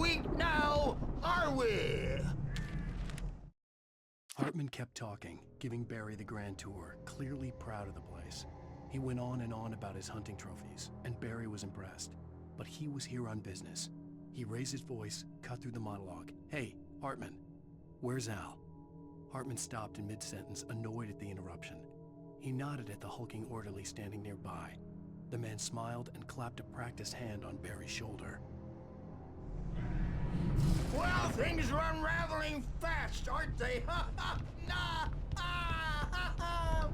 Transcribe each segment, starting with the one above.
weak now, are we? Hartman kept talking, giving Barry the grand tour, clearly proud of the place. He went on and on about his hunting trophies, and Barry was impressed. But he was here on business. He raised his voice, cut through the monologue. "Hey, Hartman, where's Al?" Hartman stopped in mid-sentence, annoyed at the interruption. He nodded at the hulking orderly standing nearby. The man smiled and clapped a practiced hand on Barry's shoulder. Well, things are unraveling fast, aren't they? Ha ha! Nah! Ah! Ha ha!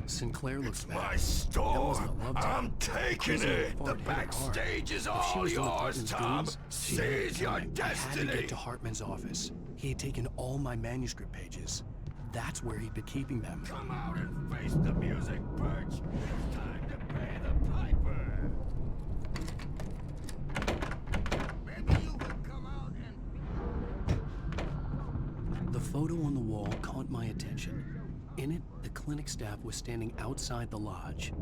Sinclair looked back. My That store! wasn't a love I'm tap. taking Cruising it! far The hit it hard. backstage is If she all was one of yours, Hartman's Tom! goons, she had it Seize your coming. I had to destiny! get to Hartman's office. He had taken all my manuscript pages. That's where he'd been keeping them. Come out and face the music, Birch! It's time to pay the piper! Maybe you could come out and... The photo on the wall caught my attention. In it, the clinic staff was standing outside the lodge.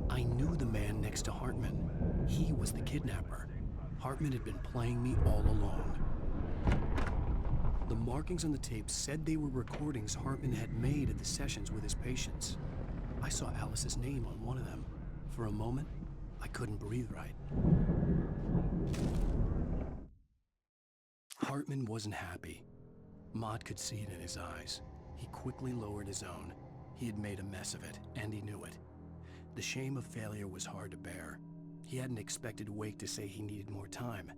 I knew the man next to Hartman. He was the kidnapper. Hartman had been playing me all along. The markings on the tape said they were recordings Hartman had made at the sessions with his patients. I saw Alice's name on one of them. For a moment, I couldn't breathe right. Hartman wasn't happy. Maude could see it in his eyes. He quickly lowered his own. He had made a mess of it, and he knew it. The shame of failure was hard to bear. He hadn't expected Wake to say he needed more time,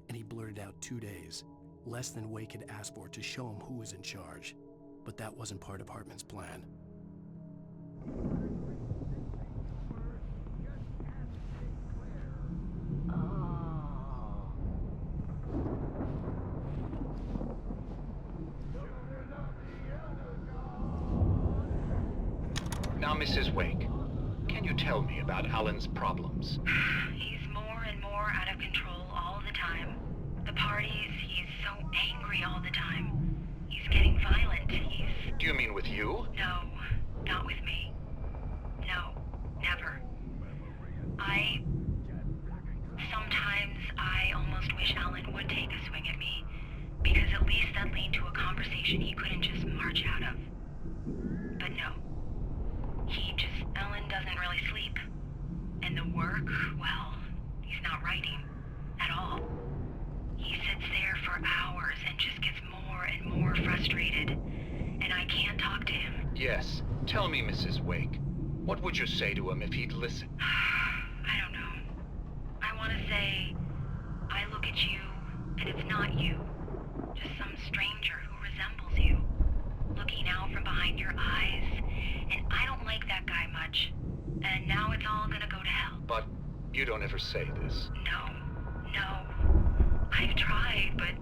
and he blurted out 2 days, less than Wake had asked for to show him who was in charge. But that wasn't part of Hartman's plan. Now, Mrs. Wake, can you tell me about Alan's problems? He's more and more out of control all the time. The parties, he's so angry all the time. He's getting violent. Do you mean with you? No, not with me. No, never. Sometimes I almost wish Alan would take a swing at me, because at least that'd lead to a conversation he couldn't just march out of. But no. Alan doesn't really sleep. And the work, well, he's not writing at all. He sits there for hours and just gets more and more frustrated. And I can't talk to him. Yes. Tell me, Mrs. Wake. What would you say to him if he'd listen? I don't know. I want to say, I look at you, and it's not you. Just some stranger who resembles you. Looking out from behind your eyes. And I don't like that guy much. And now it's all gonna go to hell. But you don't ever say this. No. I've tried, but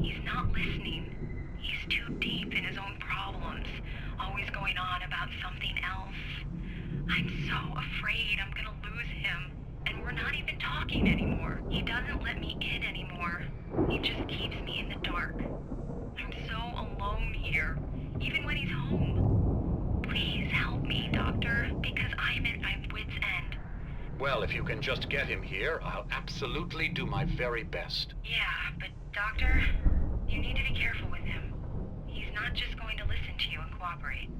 he's not listening. He's too deep in his own problems, always going on about something else. I'm so afraid I'm gonna lose him. And we're not even talking anymore. He doesn't let me in anymore. He just keeps me in the dark. I'm so alone here, even when he's home. Please help me, Doctor, because I'm at my wit's end. Well, if you can just get him here, I'll absolutely do my very best. Yeah, but Doctor, you need to be careful with him. He's not just going to listen to you and cooperate.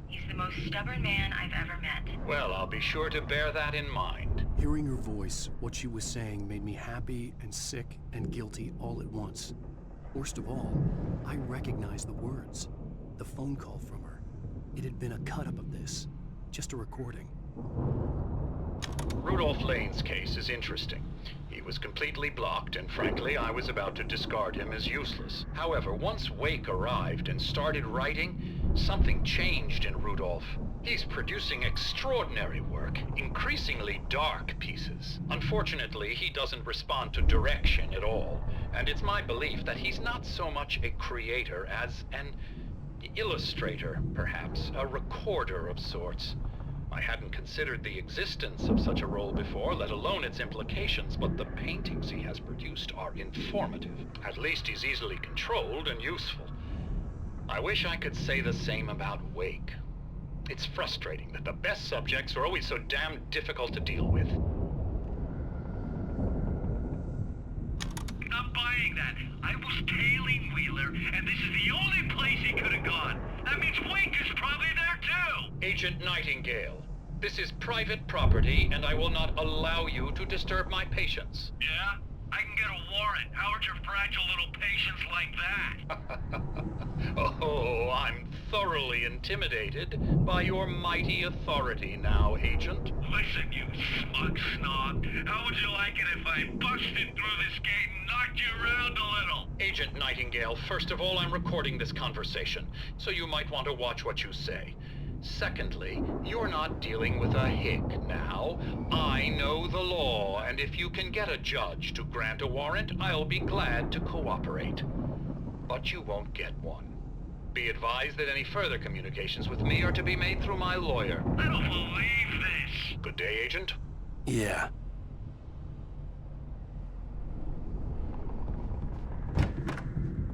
He's the most stubborn man I've ever met. Well, I'll be sure to bear that in mind. Hearing her voice, what she was saying made me happy and sick and guilty all at once. Worst of all, I recognized the words. The phone call from her. It had been a cut-up of this. Just a recording. Rudolph Lane's case is interesting. He was completely blocked, and frankly, I was about to discard him as useless. However, once Wake arrived and started writing, something changed in Rudolph. He's producing extraordinary work, increasingly dark pieces. Unfortunately, he doesn't respond to direction at all, and it's my belief that he's not so much a creator as an illustrator, perhaps, a recorder of sorts. I hadn't considered the existence of such a role before, let alone its implications, but the paintings he has produced are informative. At least he's easily controlled and useful. I wish I could say the same about Wake. It's frustrating that the best subjects are always so damn difficult to deal with. and this is the only place he could have gone. That means Wake is probably there too! Agent Nightingale, this is private property, and I will not allow you to disturb my patients. Yeah? I can get a warrant. How would your fragile little patients like that? Oh, I'm thoroughly intimidated by your mighty authority now, Agent. Listen, you smug snob. How would you like it if I busted through this gate and knocked you around a little? Agent Nightingale, first of all, I'm recording this conversation, so you might want to watch what you say. Secondly, you're not dealing with a hick now. I know the law, and if you can get a judge to grant a warrant, I'll be glad to cooperate. But you won't get one. Be advised that any further communications with me are to be made through my lawyer. I don't believe this. Good day, Agent. Yeah.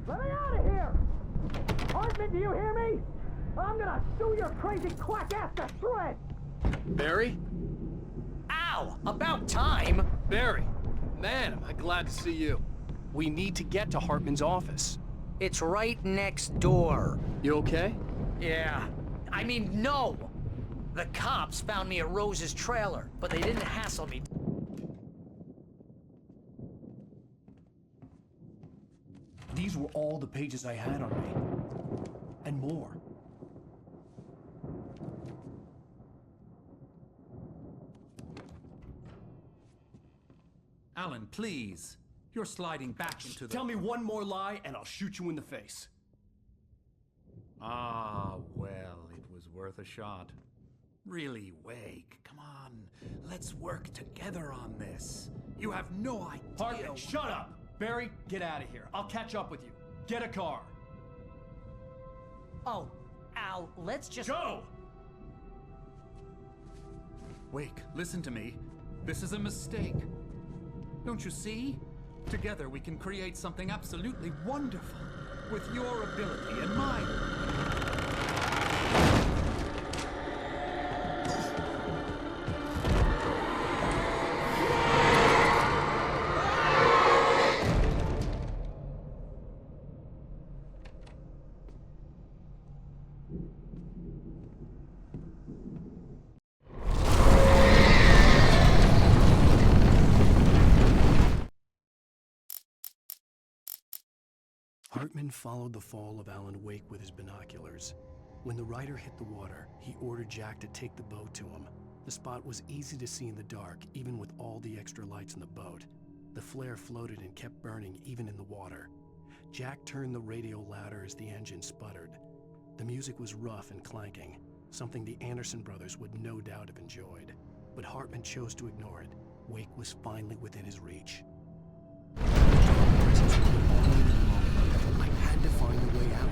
Let me out of here! Hartman, do you hear me? I'm gonna sue your crazy quack ass to shreds! Barry? Ow! About time! Barry! Man, am I glad to see you. We need to get to Hartman's office. It's right next door. You okay? Yeah. I mean, no! The cops found me at Rose's trailer, but they didn't hassle me. These were all the pages I had on me. And more. Alan, please. You're sliding back into the... Tell me one more lie and I'll shoot you in the face. Ah, well, it was worth a shot. Really, Wake, come on. Let's work together on this. You have no idea... Hartman, shut up! Barry, get out of here. I'll catch up with you. Get a car. Oh, Al, let's just... Go! Wake, listen to me. This is a mistake. Don't you see? Together we can create something absolutely wonderful. With your ability and mine. Hartman followed the fall of Alan Wake with his binoculars. When the rider hit the water, he ordered Jack to take the boat to him. The spot was easy to see in the dark, even with all the extra lights in the boat. The flare floated and kept burning even in the water. Jack turned the radio louder as the engine sputtered. The music was rough and clanking, something the Anderson brothers would no doubt have enjoyed. But Hartman chose to ignore it. Wake was finally within his reach. I had to find a way out.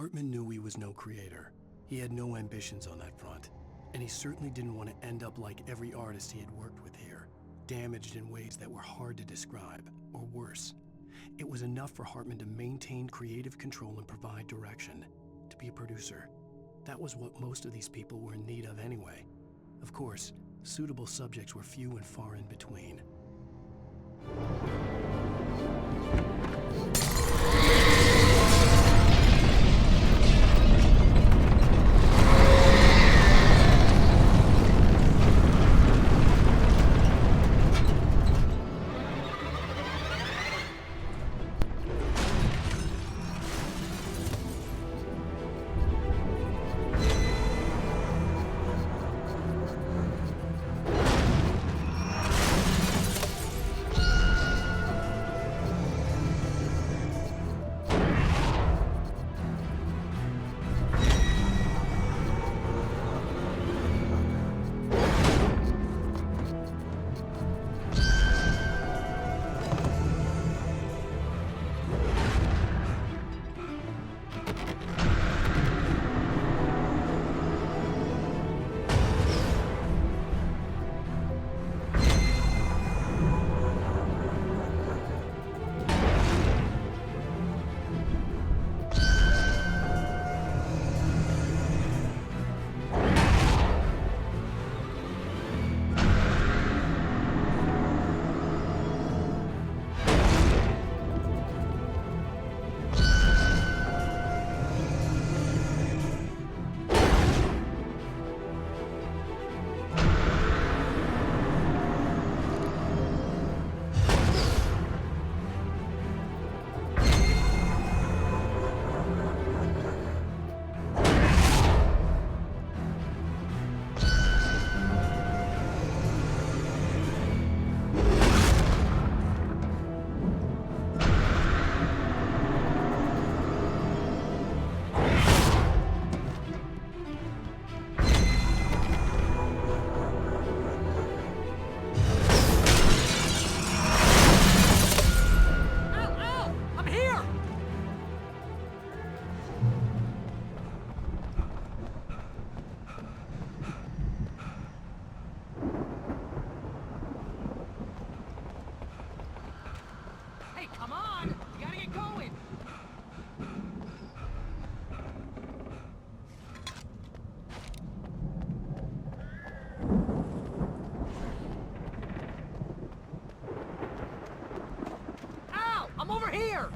Hartman knew he was no creator. He had no ambitions on that front, and he certainly didn't want to end up like every artist he had worked with here, damaged in ways that were hard to describe, or worse. It was enough for Hartman to maintain creative control and provide direction, to be a producer. That was what most of these people were in need of anyway. Of course, suitable subjects were few and far in between.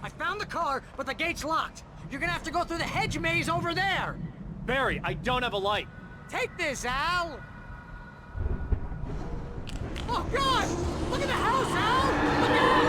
I found the car, but the gate's locked. You're gonna have to go through the hedge maze over there. Barry, I don't have a light. Take this, Al. Oh, God! Look at the house, Al! Look out!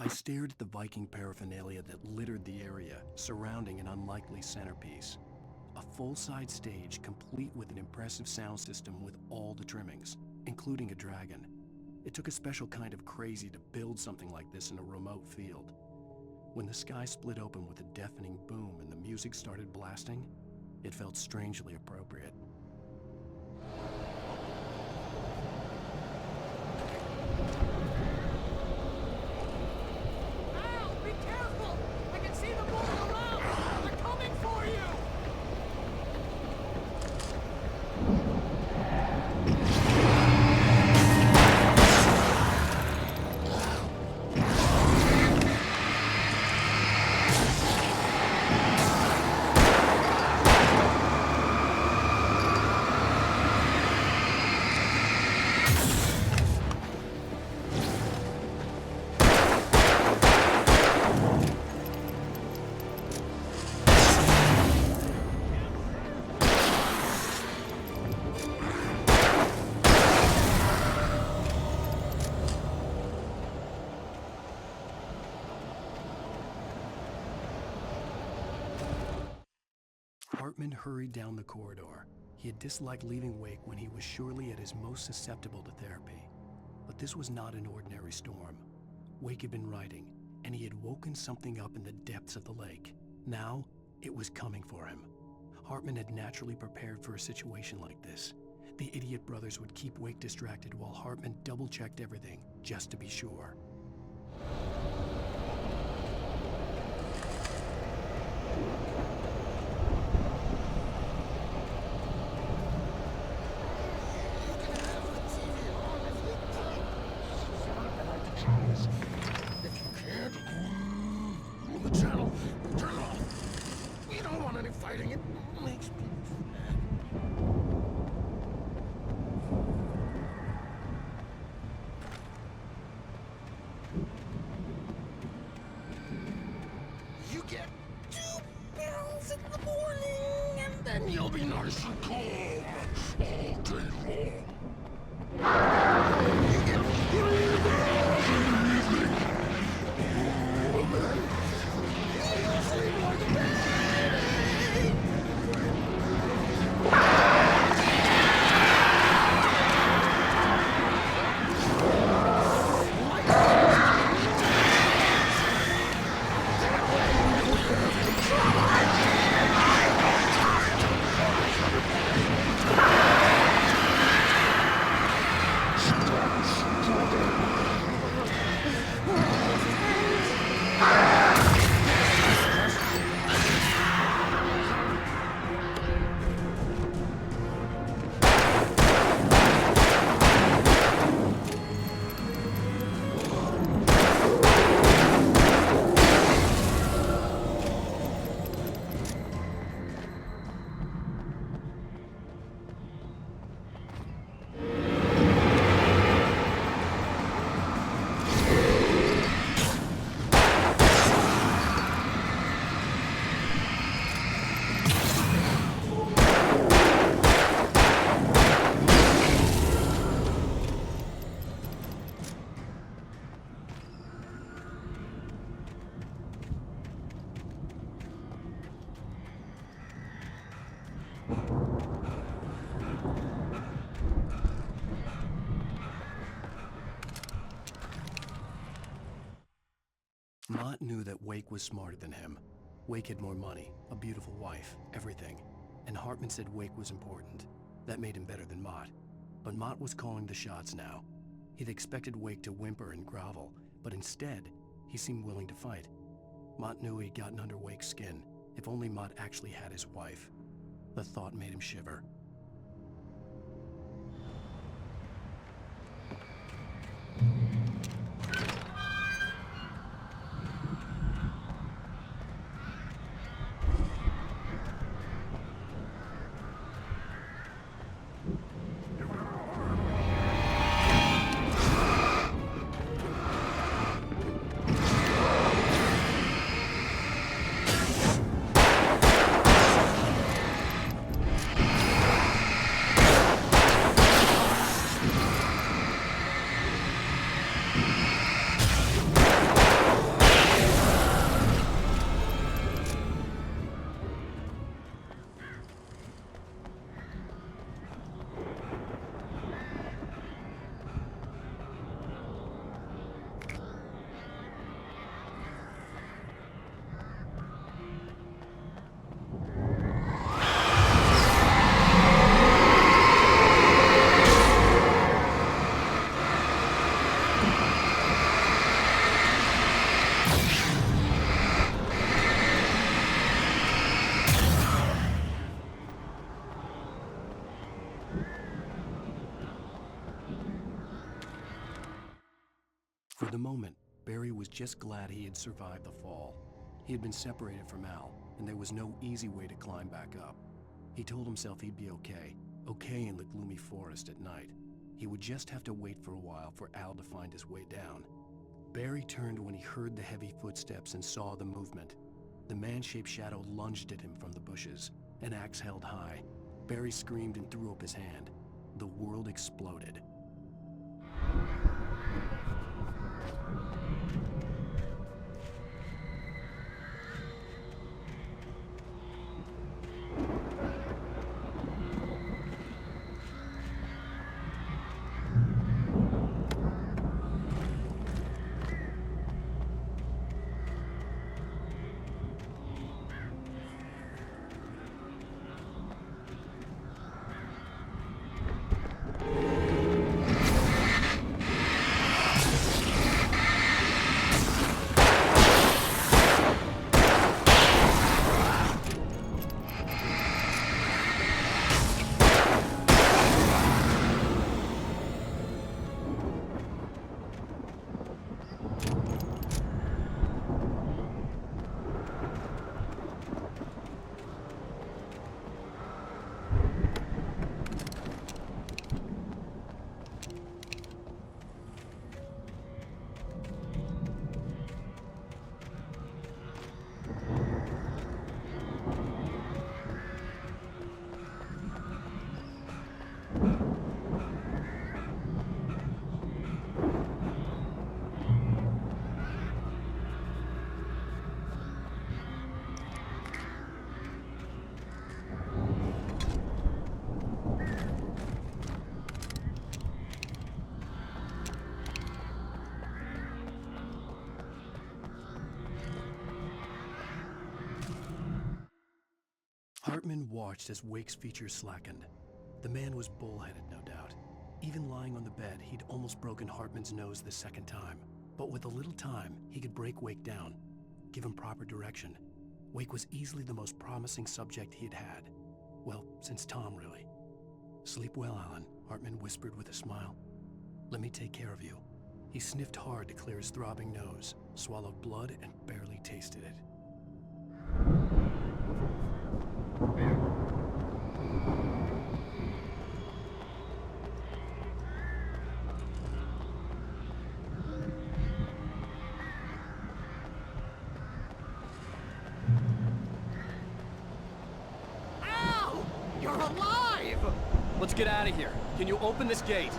I stared at the Viking paraphernalia that littered the area, surrounding an unlikely centerpiece. A full-size stage complete with an impressive sound system with all the trimmings, including a dragon. It took a special kind of crazy to build something like this in a remote field. When the sky split open with a deafening boom and the music started blasting, it felt strangely appropriate. Al, be careful! I can see them moving around! They're coming for you! Hartman hurried down the corridor. He had disliked leaving Wake when he was surely at his most susceptible to therapy. But this was not an ordinary storm. Wake had been writing, and he had woken something up in the depths of the lake. Now, it was coming for him. Hartman had naturally prepared for a situation like this. The idiot brothers would keep Wake distracted while Hartman double-checked everything, just to be sure. If you can't, move the channel. Turn it off. We don't want any fighting. It makes people sad. You get 2 pills in the morning, and then you'll be nice and calm all day long. You get 3 pills in the evening. Oh, man. You sleep like a baby. Mott knew that Wake was smarter than him. Wake had more money, a beautiful wife, everything. And Hartman said Wake was important. That made him better than Mott. But Mott was calling the shots now. He'd expected Wake to whimper and grovel, but instead, he seemed willing to fight. Mott knew he'd gotten under Wake's skin. If only Mott actually had his wife. The thought made him shiver. was just glad he had survived the fall. He had been separated from Al, and there was no easy way to climb back up. He told himself he'd be okay in the gloomy forest at night. He would just have to wait for a while for Al to find his way down. Barry turned when he heard the heavy footsteps and saw the movement. The man-shaped shadow lunged at him from the bushes, an axe held high. Barry screamed and threw up his hand. The world exploded. Hartman watched as Wake's features slackened. The man was bullheaded, no doubt. Even lying on the bed, he'd almost broken Hartman's nose the second time. But with a little time, he could break Wake down, give him proper direction. Wake was easily the most promising subject he had had. Well, since Tom, really. "Sleep well, Alan," Hartman whispered with a smile. "Let me take care of you." He sniffed hard to clear his throbbing nose, swallowed blood, and barely tasted it. Al! You're alive! Let's get out of here. Can you open this gate?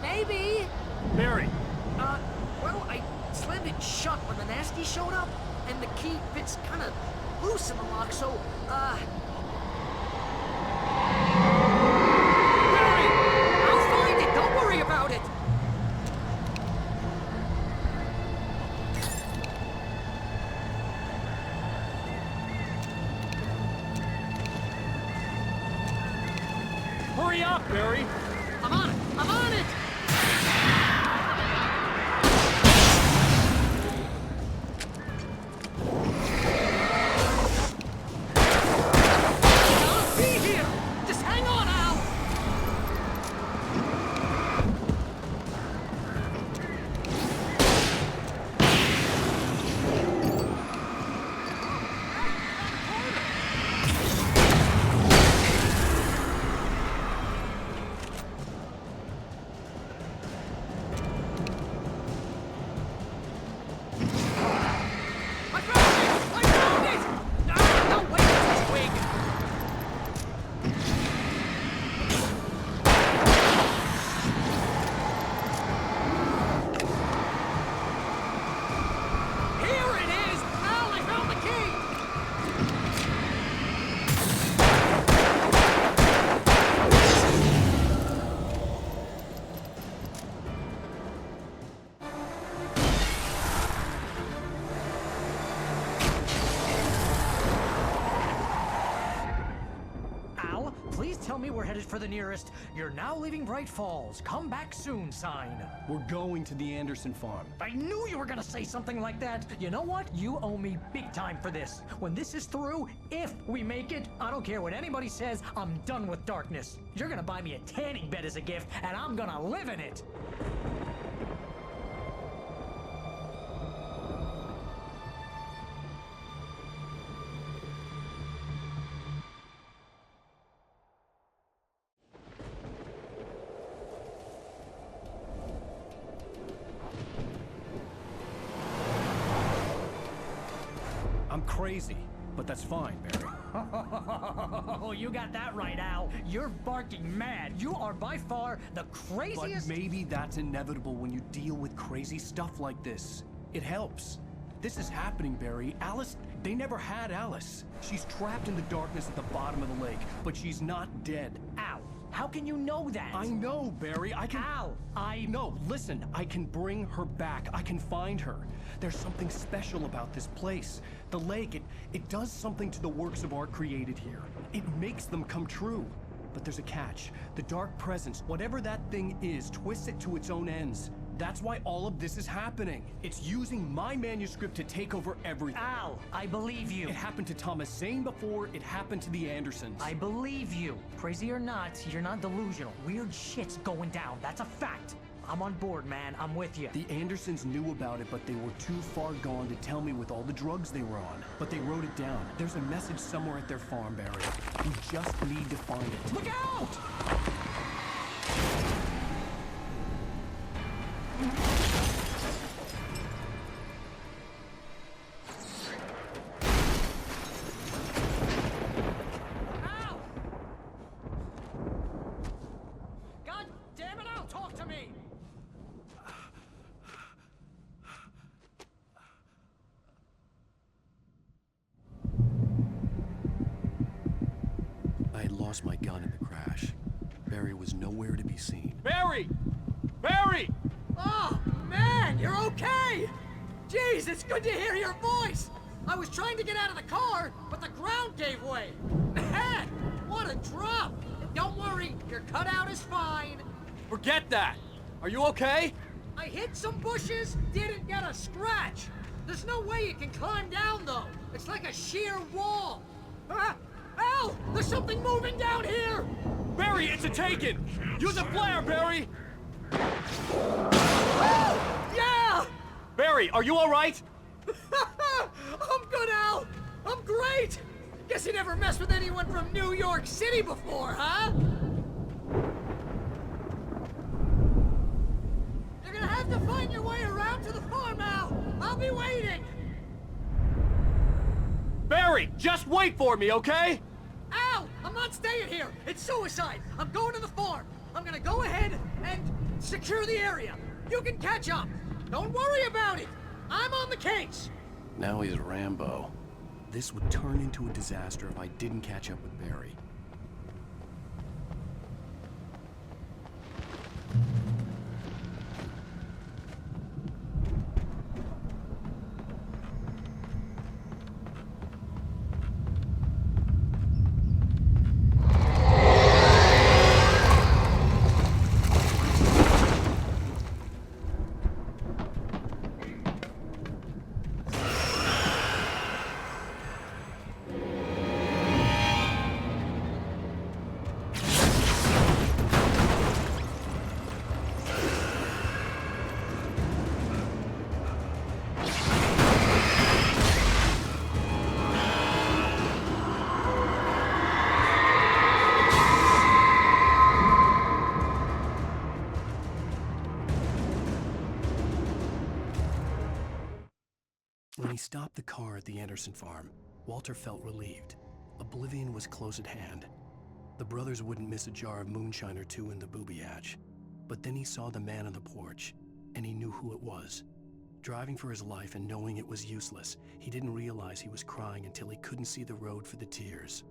Maybe. Barry! Well, I slammed it shut when the nasty showed up, and the key fits kind of loose in the lock, so, Barry! I'll find it! Don't worry about it! Hurry up, Barry! I'm on it! I'm on it! I'll be here! Just hang on, Al! I found it! I found it! No, wait, it's Wig! Here it is! Al, I found the key! Al, please tell me we're headed for the nearest "You're now leaving Bright Falls. Come back soon" sign. We're going to the Anderson farm. I knew you were gonna say something like that. You know what? You owe me big time for this. When this is through, if we make it, I don't care what anybody says, I'm done with darkness. You're gonna buy me a tanning bed as a gift, and I'm gonna live in it. crazy, but that's fine, Barry. Oh, you got that right, Al. You're barking mad. You are by far the craziest. But maybe that's inevitable when you deal with crazy stuff like this. It helps. This is happening, Barry. Alice, they never had Alice. She's trapped in the darkness at the bottom of the lake, but she's not dead. Al, how can you know that? I know, Barry. I can... Al, No, listen. I can bring her back. I can find her. There's something special about this place. The lake, it does something to the works of art created here. It makes them come true. But there's a catch. The dark presence, whatever that thing is, twists it to its own ends. That's why all of this is happening. It's using my manuscript to take over everything. Al, I believe you. It happened to Thomas Zane before, it happened to the Andersons. I believe you. Crazy or not, you're not delusional. Weird shit's going down. That's a fact. I'm on board, man. I'm with you. The Andersons knew about it, but they were too far gone to tell me with all the drugs they were on. But they wrote it down. There's a message somewhere at their farm, Barry. You just need to find it. Look out! Al! God damn it, Al, talk to me! I had lost my gun in the crash. Barry was nowhere to be seen. Barry! Barry! Oh, man, you're okay! Jeez, it's good to hear your voice! I was trying to get out of the car, but the ground gave way. Man, what a drop! Don't worry, your cutout is fine. Forget that! Are you okay? I hit some bushes, didn't get a scratch. There's no way you can climb down, though. It's like a sheer wall. Ah, Al, there's something moving down here! Barry, it's a taken! Use a flare, Barry! Yeah! Barry, are you alright? I'm good, Al! I'm great! Guess you never messed with anyone from New York City before, huh? You're gonna have to find your way around to the farm, Al! I'll be waiting! Barry, just wait for me, okay? Al! I'm not staying here! It's suicide! I'm going to the farm! I'm gonna go ahead and secure the area! You can catch up! Don't worry about it! I'm on the case! Now he's Rambo. This would turn into a disaster if I didn't catch up with Barry. When he stopped the car at the Anderson farm, Walter felt relieved. Oblivion was close at hand. The brothers wouldn't miss a jar of moonshine or two in the booby hatch. But then he saw the man on the porch, and he knew who it was. Driving for his life and knowing it was useless, he didn't realize he was crying until he couldn't see the road for the tears.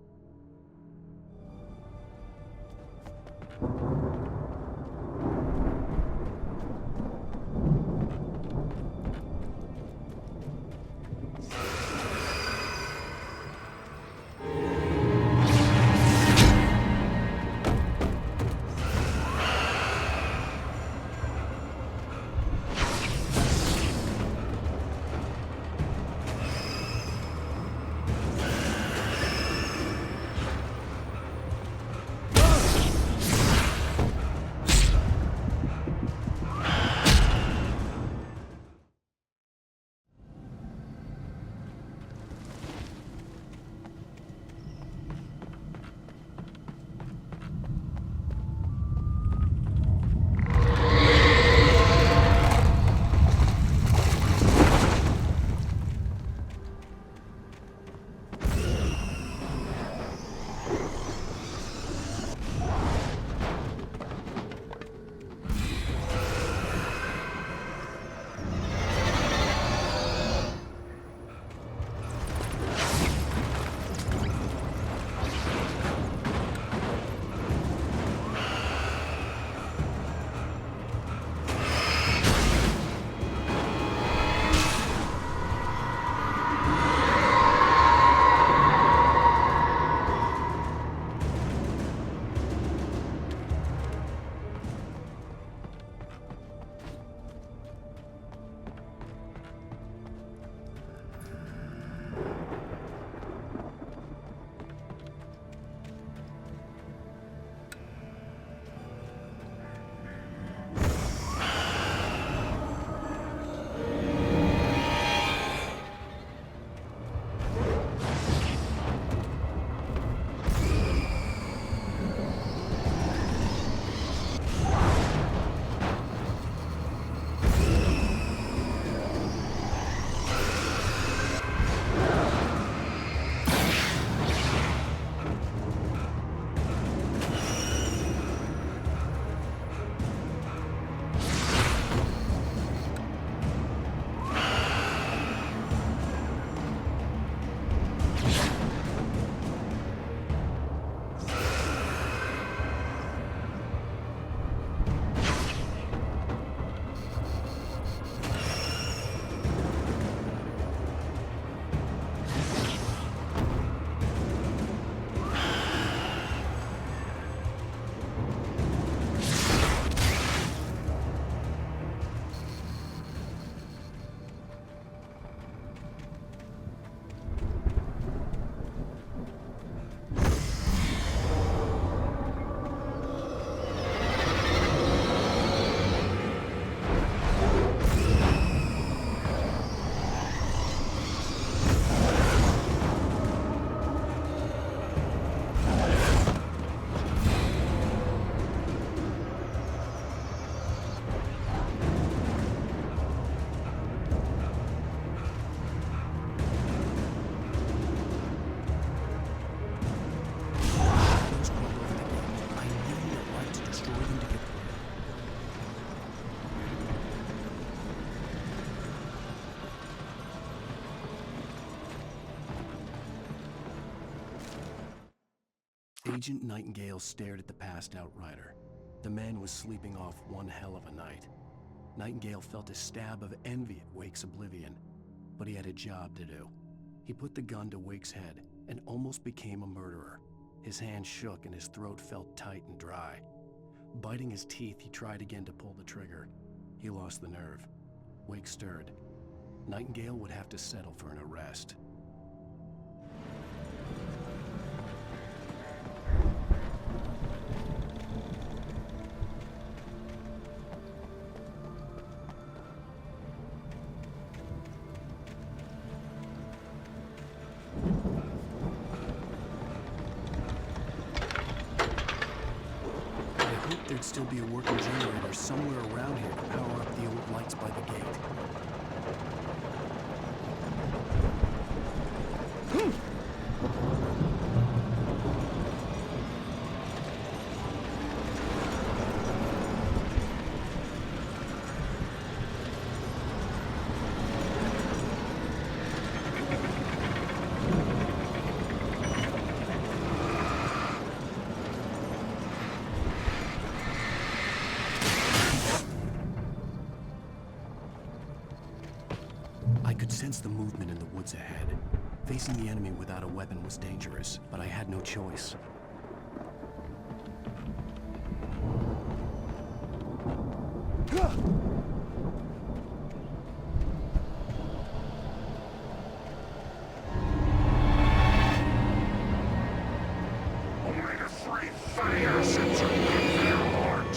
Agent Nightingale stared at the passed-out rider. The man was sleeping off one hell of a night. Nightingale felt a stab of envy at Wake's oblivion, but he had a job to do. He put the gun to Wake's head and almost became a murderer. His hand shook and his throat felt tight and dry. Biting his teeth, he tried again to pull the trigger. He lost the nerve. Wake stirred. Nightingale would have to settle for an arrest. There'd still be a working generator somewhere around here to power up the old lights by the gate. I could sense the movement in the woods ahead. Facing the enemy without a weapon was dangerous, but I had no choice. Omega-3 fire sensor overlord.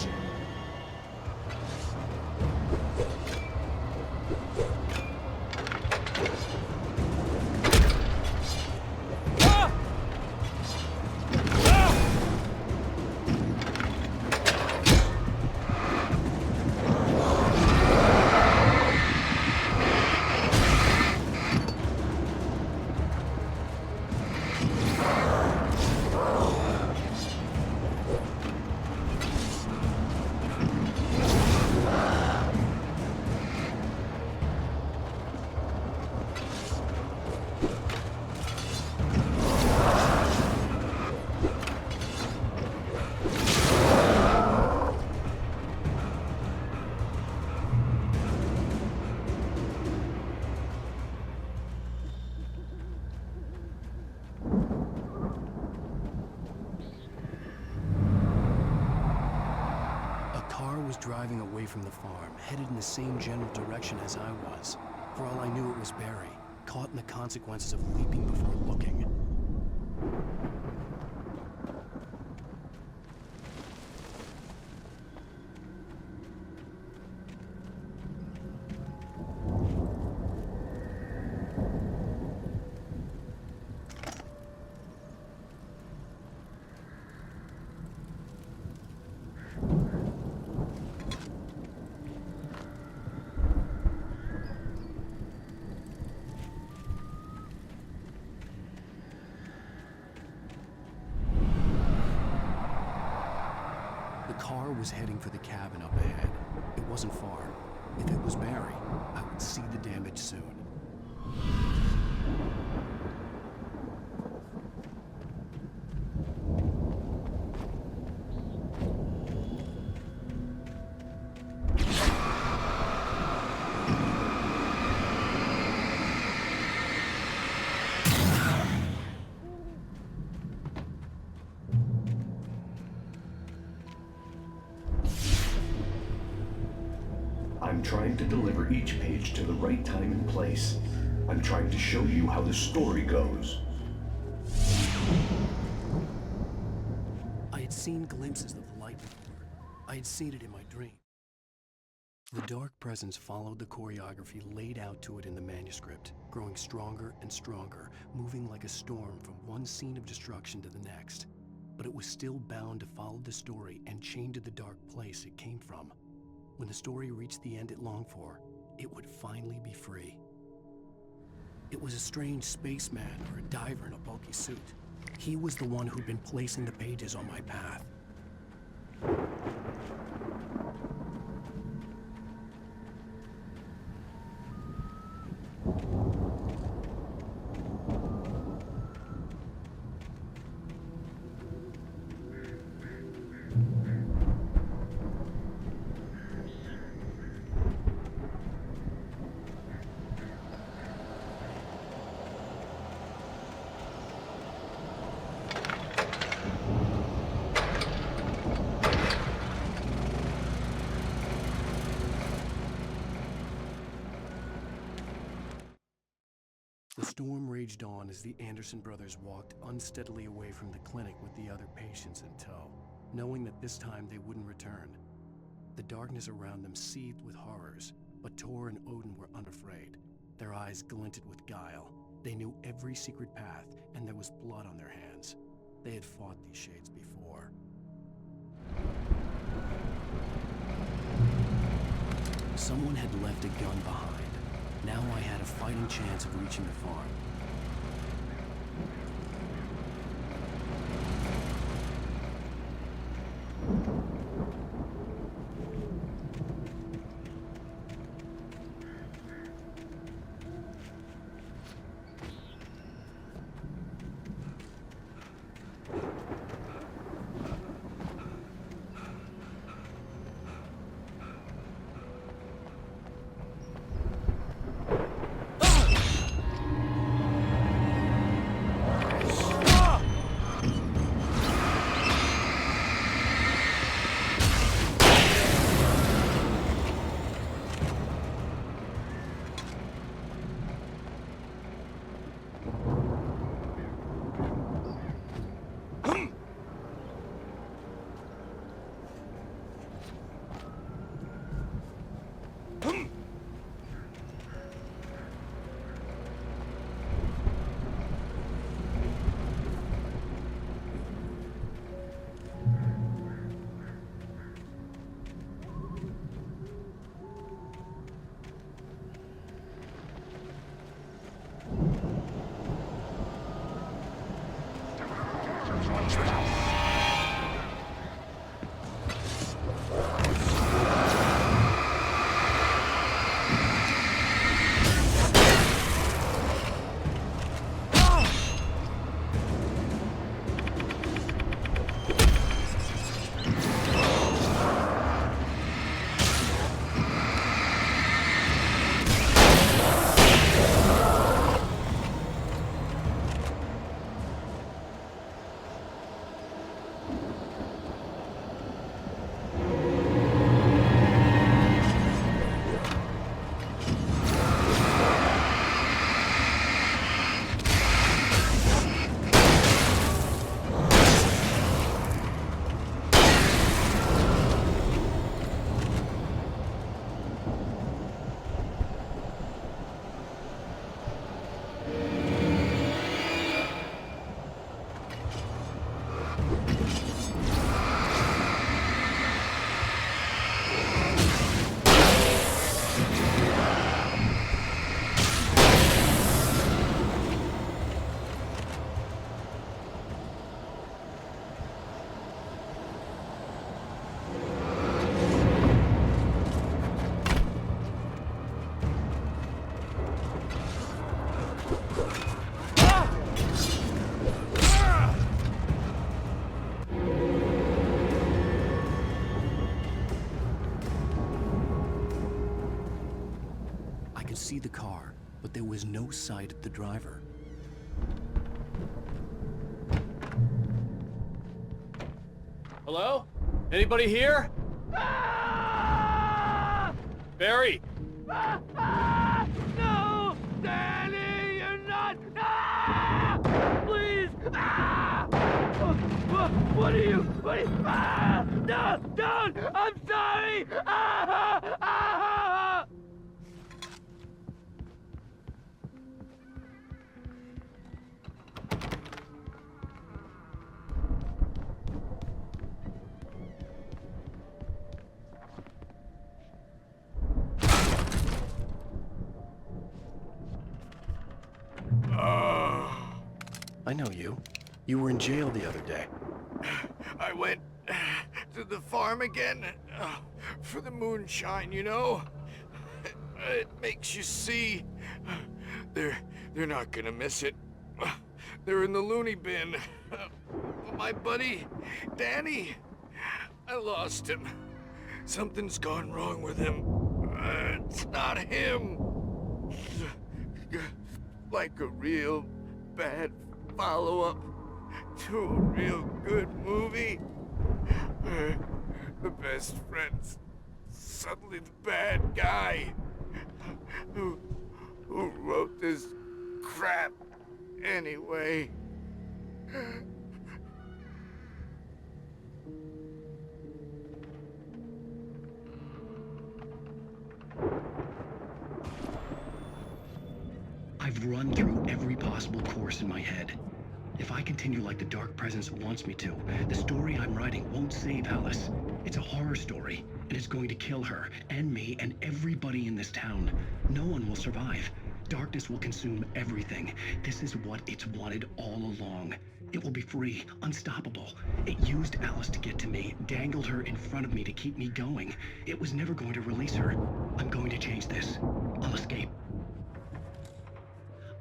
Driving away from the farm, headed in the same general direction as I was. For all I knew, it was Barry, caught in the consequences of leaping before looking. The car was heading for the cabin up ahead. It wasn't far. If it was Barry, I would see the damage soon. I'm trying to deliver each page to the right time and place. I'm trying to show you how the story goes. I had seen glimpses of the light before. I had seen it in my dream. The dark presence followed the choreography laid out to it in the manuscript, growing stronger and stronger, moving like a storm from one scene of destruction to the next. But it was still bound to follow the story and chained to the dark place it came from. When the story reached the end it longed for, it would finally be free. It was a strange spaceman or a diver in a bulky suit. He was the one who'd been placing the pages on my path. storm raged on as the Anderson brothers walked unsteadily away from the clinic with the other patients in tow, knowing that this time they wouldn't return. The darkness around them seethed with horrors, but Tor and Odin were unafraid. Their eyes glinted with guile. They knew every secret path, and there was blood on their hands. They had fought these shades before. Someone had left a gun behind. Now I had a fighting chance of reaching the farm. See the car, but there was no sight of the driver. Hello? Anybody here? Barry! No! Danny, you're not! Please! What are you? No! Don't! I'm sorry! I know you. You were in jail the other day. I went to the farm again for the moonshine, you know? It makes you see. They're not gonna miss it. They're in the loony bin. My buddy, Danny, I lost him. Something's gone wrong with him. It's not him. Like a real bad follow-up to a real good movie. The best friend's suddenly the bad guy who wrote this crap. Anyway. I've run through every possible course in my head. If I continue like the Dark Presence wants me to, the story I'm writing won't save Alice. It's a horror story, and it's going to kill her, and me, and everybody in this town. No one will survive. Darkness will consume everything. This is what it's wanted all along. It will be free, unstoppable. It used Alice to get to me, dangled her in front of me to keep me going. It was never going to release her. I'm going to change this. I'll escape.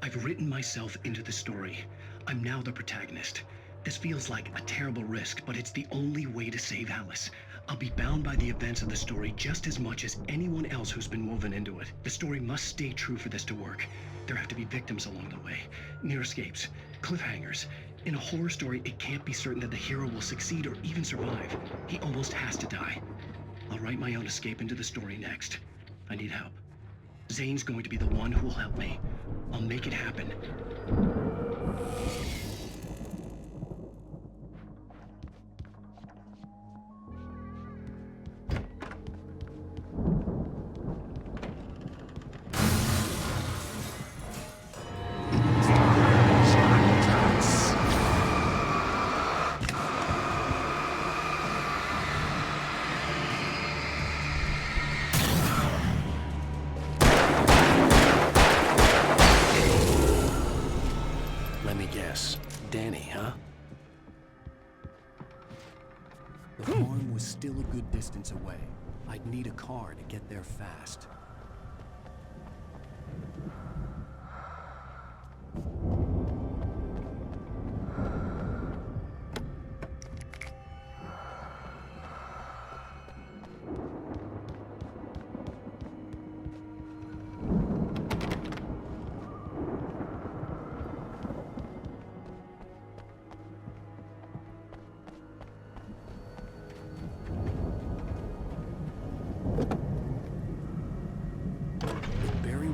I've written myself into the story. I'm now the protagonist. This feels like a terrible risk, but it's the only way to save Alice. I'll be bound by the events of the story just as much as anyone else who's been woven into it. The story must stay true for this to work. There have to be victims along the way, near escapes, cliffhangers. In a horror story, it can't be certain that the hero will succeed or even survive. He almost has to die. I'll write my own escape into the story next. I need help. Zane's going to be the one who will help me. I'll make it happen. Let me guess. Danny, huh? The farm was still a good distance away. I'd need a car to get there fast.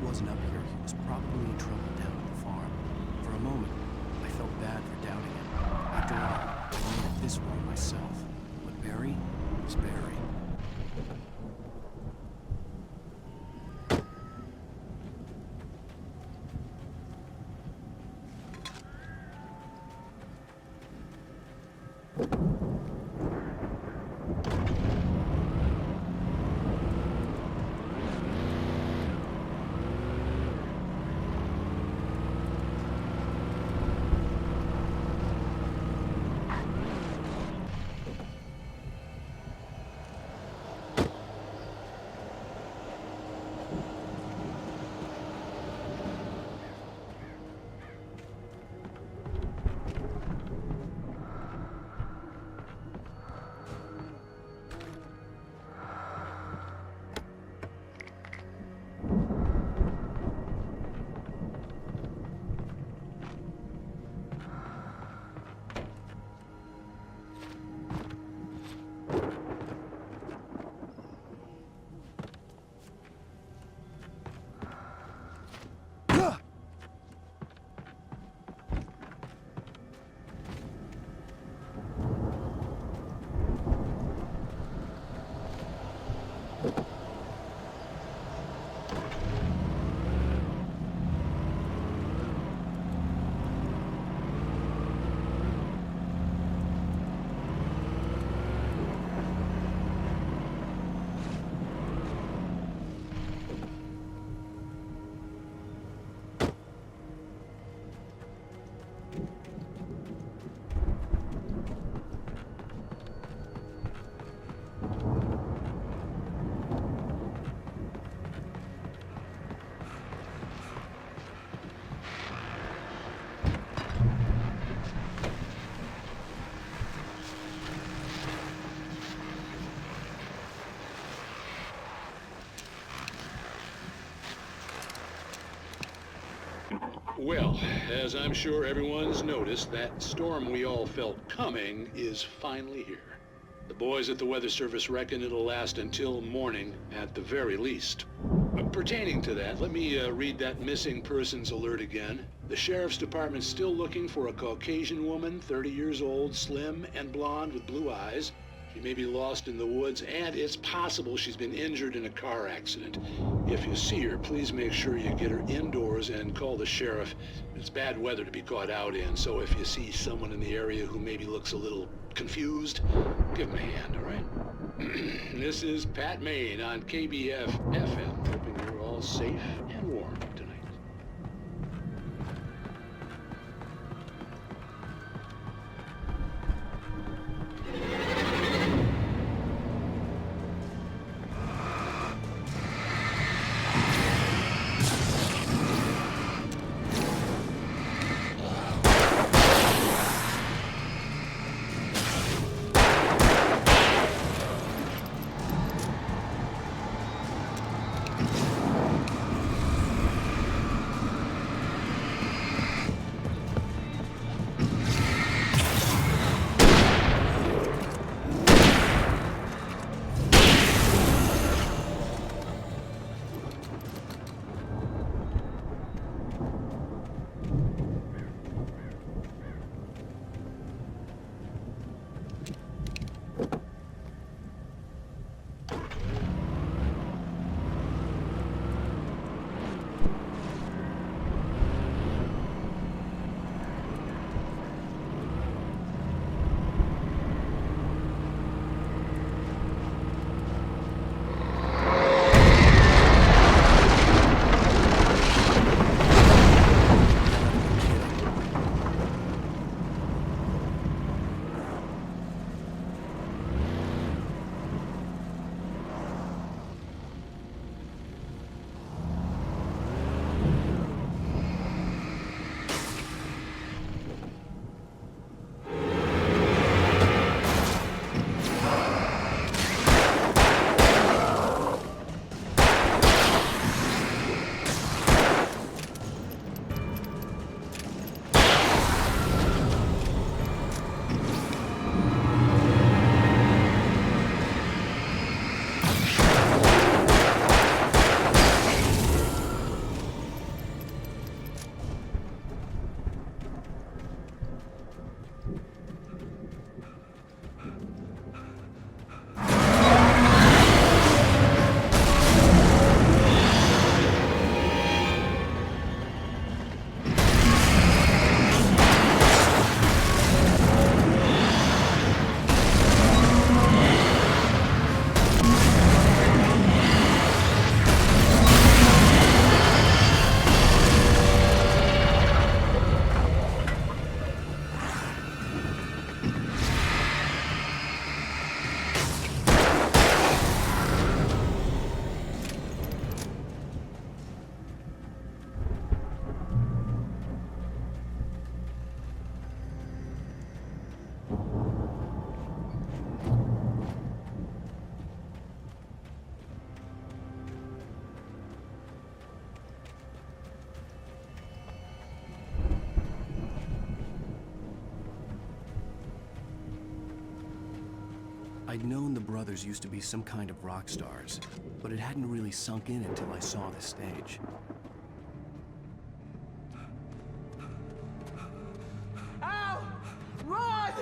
Wasn't up here, he was probably in trouble down at the farm. For a moment, I felt bad for doubting him. After all, I made it this way myself. But Barry is Barry. Well, as I'm sure everyone's noticed, that storm we all felt coming is finally here. The boys at the Weather Service reckon it'll last until morning at the very least. Pertaining to that, let me read that missing persons alert again. The sheriff's department's still looking for a Caucasian woman, 30 years old, slim and blonde with blue eyes. She may be lost in the woods, and it's possible she's been injured in a car accident. If you see her, please make sure you get her indoors and call the sheriff. It's bad weather to be caught out in, so if you see someone in the area who maybe looks a little confused, give him a hand, all right? This is Pat Maine on KBF FM, hoping you're all safe and warm tonight. I'd known the brothers used to be some kind of rock stars, but it hadn't really sunk in until I saw the stage. Ow! Run!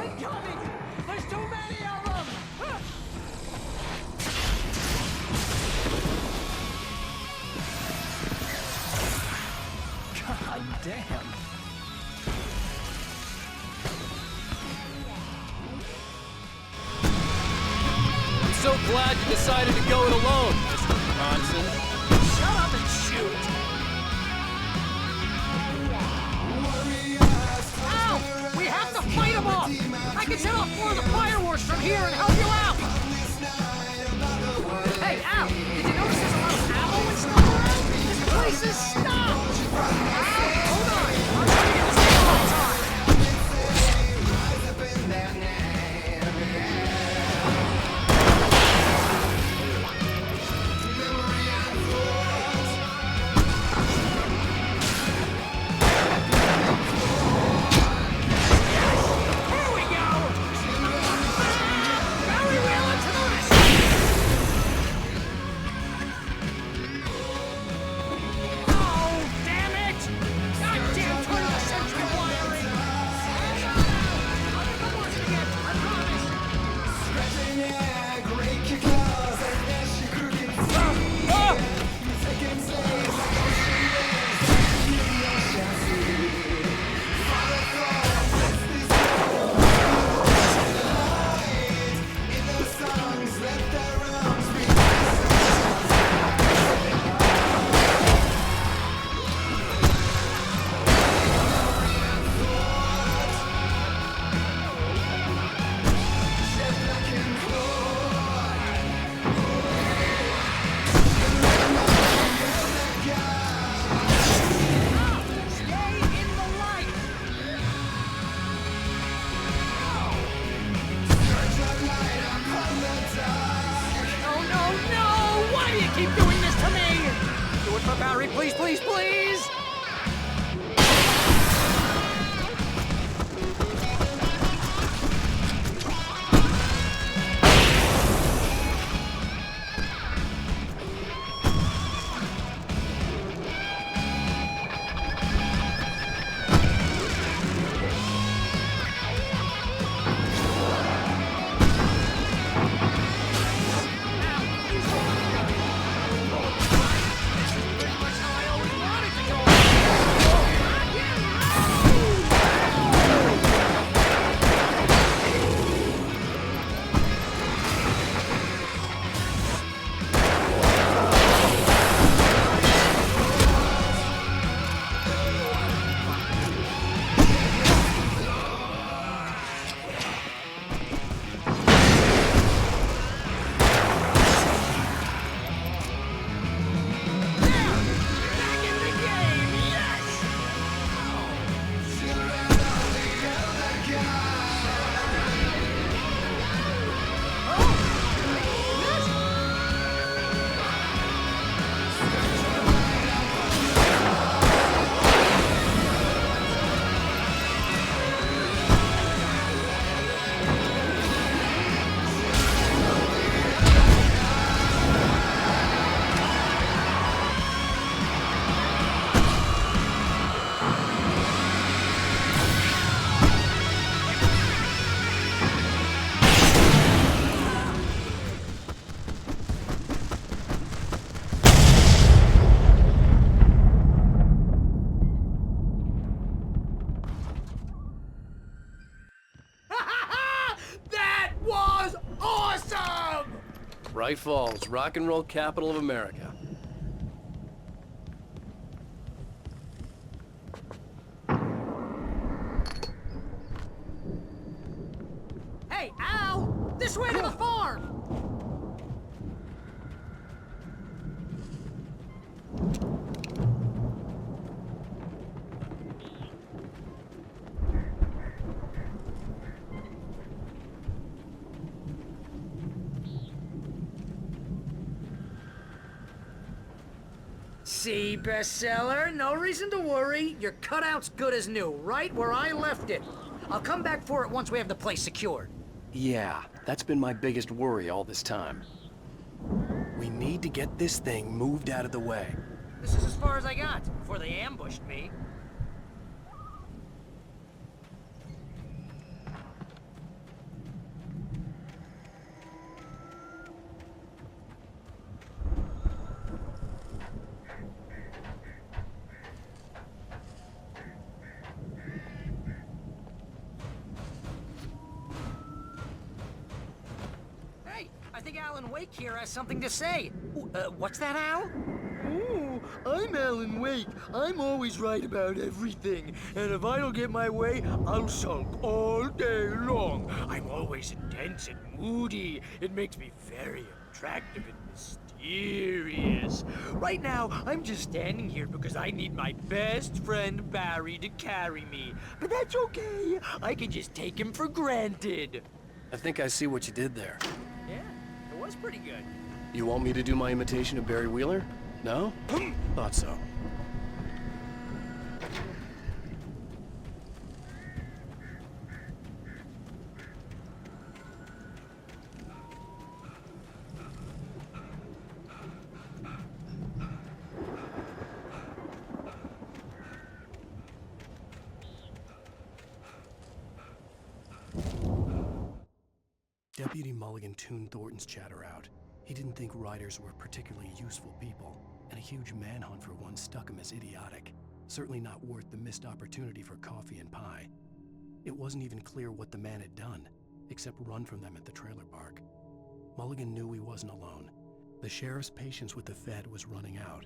Incoming! There's too many of them! God damn! So glad you decided to go it alone, Mr. Bronson. Shut up and shoot! Ow! We have to fight them off! I can set off more of the fireworks from here and help you out! Hey, Al! Did you notice there's a lot of ammo and stuff around? This place is stopped! Al, hold on! I'm trying to get this thing all the time! Barry, please, please, please! That was awesome! Bright Falls, rock and roll capital of America. Hey, Al! This way to the farm! See, bestseller? No reason to worry. Your cutout's good as new, right where I left it. I'll come back for it once we have the place secured. Yeah, that's been my biggest worry all this time. We need to get this thing moved out of the way. This is as far as I got before they ambushed me. I think Alan Wake here has something to say. What's that, Al? Oh, I'm Alan Wake. I'm always right about everything. And if I don't get my way, I'll sulk all day long. I'm always intense and moody. It makes me very attractive and mysterious. Right now, I'm just standing here because I need my best friend Barry to carry me. But that's okay. I can just take him for granted. I think I see what you did there. Yeah, it was pretty good. You want me to do my imitation of Barry Wheeler? No? Thought so. Deputy Mulligan tuned Thornton's chatter out. He didn't think riders were particularly useful people, and a huge manhunt for one struck him as idiotic. Certainly not worth the missed opportunity for coffee and pie. It wasn't even clear what the man had done, except run from them at the trailer park. Mulligan knew he wasn't alone. The sheriff's patience with the Fed was running out,